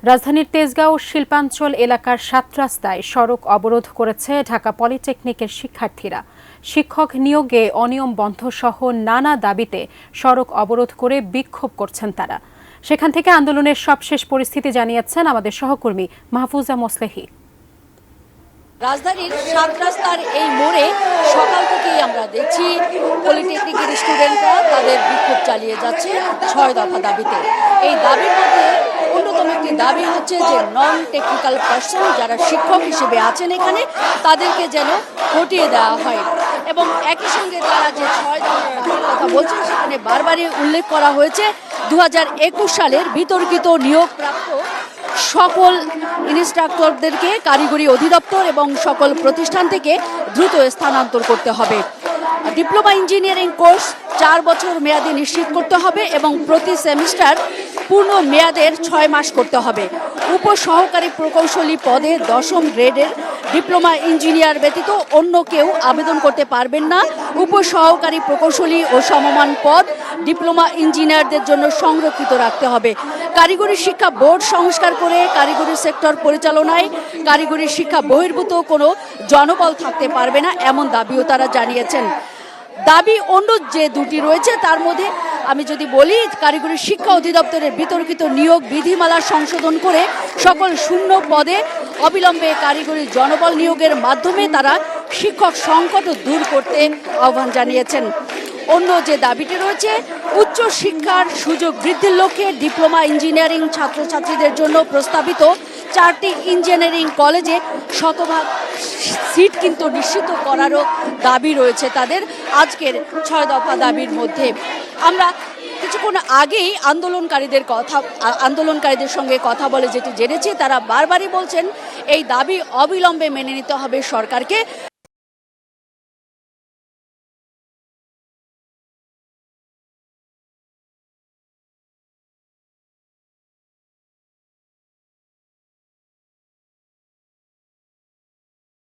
রাজধানীর তেজগাঁও শিল্পাঞ্চল এলাকার ৭ রাস্তায় সড়ক অবরোধ করেছে ঢাকা পলিটেকনিকের শিক্ষার্থীরা। শিক্ষক নিয়োগে অনিয়ম বন্ধ সহ নানা দাবিতে সড়ক অবরোধ করে বিক্ষোভ করছেন তারা। সেখান থেকে আন্দোলনের সবশেষ পরিস্থিতি জানিয়েছেন আমাদের সহকর্মী মাহফুজা মোসলেহি। রাজধানীর ৭ রাস্তার এই মোড়ে সকাল থেকেই আমরা দেখছি পলিটেকনিকের স্টুডেন্টরা তাদের বিক্ষোভ চালিয়ে যাচ্ছে ৬ দফা দাবিতে। এই দাবির মধ্যে অন্যতম একটি দাবি হচ্ছে যে নন টেকনিক্যাল পার্সন যারা শিক্ষক হিসেবে আছেন এখানে তাদেরকে যেন হটিয়ে দেওয়া হয় এবং একই সঙ্গে তারা যে ৬ দফা দাবির কথা বলছেন সেখানে বারবারই উল্লেখ করা হয়েছে ২০২১ সালের বিতর্কিত নিয়োগপ্রাপ্ত সকল ইনস্ট্রাক্টরদেরকে কারিগরি অধিদপ্তর এবং সকল প্রতিষ্ঠান থেকে দ্রুত স্থানান্তর করতে হবে। ডিপ্লোমা ইঞ্জিনিয়ারিং কোর্স ৪ বছর মেয়াদি নিশ্চিত করতে হবে এবং প্রতি সেমিস্টার পূর্ণ মেয়াদের ৬ মাস করতে হবে। উপসহকারী প্রকৌশলী পদে ১০ম গ্রেডের ডিপ্লোমা ইঞ্জিনিয়ার ব্যতীত অন্য কেউ আবেদন করতে পারবেন না। উপসহকারী প্রকৌশলী ও সমমান পদ ডিপ্লোমা ইঞ্জিনিয়ারদের জন্য সংরক্ষিত রাখতে হবে। কারিগরি শিক্ষা বোর্ড সংস্কার করে কারিগরি সেক্টর পরিচালনায় কারিগরি শিক্ষা বহির্ভূত কোনো জনবল থাকতে পারবে না, এমন দাবিও তারা জানিয়েছেন। দাবি অন্য যে দুটি রয়েছে তার মধ্যে আমি যদি বলি, কারিগরি শিক্ষা অধিদপ্তরের বিতর্কিত নিয়োগ বিধিমালা সংশোধন করে সকল শূন্য পদে অবিলম্বে কারিগরি জনবল নিয়োগের মাধ্যমে তারা শিক্ষক সংকট দূর করতে আহ্বান জানিয়েছেন। অন্য যে দাবিটি রয়েছে, উচ্চ শিক্ষার সুযোগ বৃদ্ধির লক্ষ্যে ডিপ্লোমা ইঞ্জিনিয়ারিং ছাত্রছাত্রীদের জন্য প্রস্তাবিত 4টি ইঞ্জিনিয়ারিং কলেজে শতভাগ সিট কিন্তু নিশ্চিত করারও দাবি রয়েছে তাদের আজকের ৬ দফা দাবির মধ্যে। আমরা কিছুক্ষণ আগেই আন্দোলনকারীদের সঙ্গে কথা বলে যেটি জেনেছি, তারা বারবারই বলছেন এই দাবি অবিলম্বে মেনে নিতে হবে সরকারকে।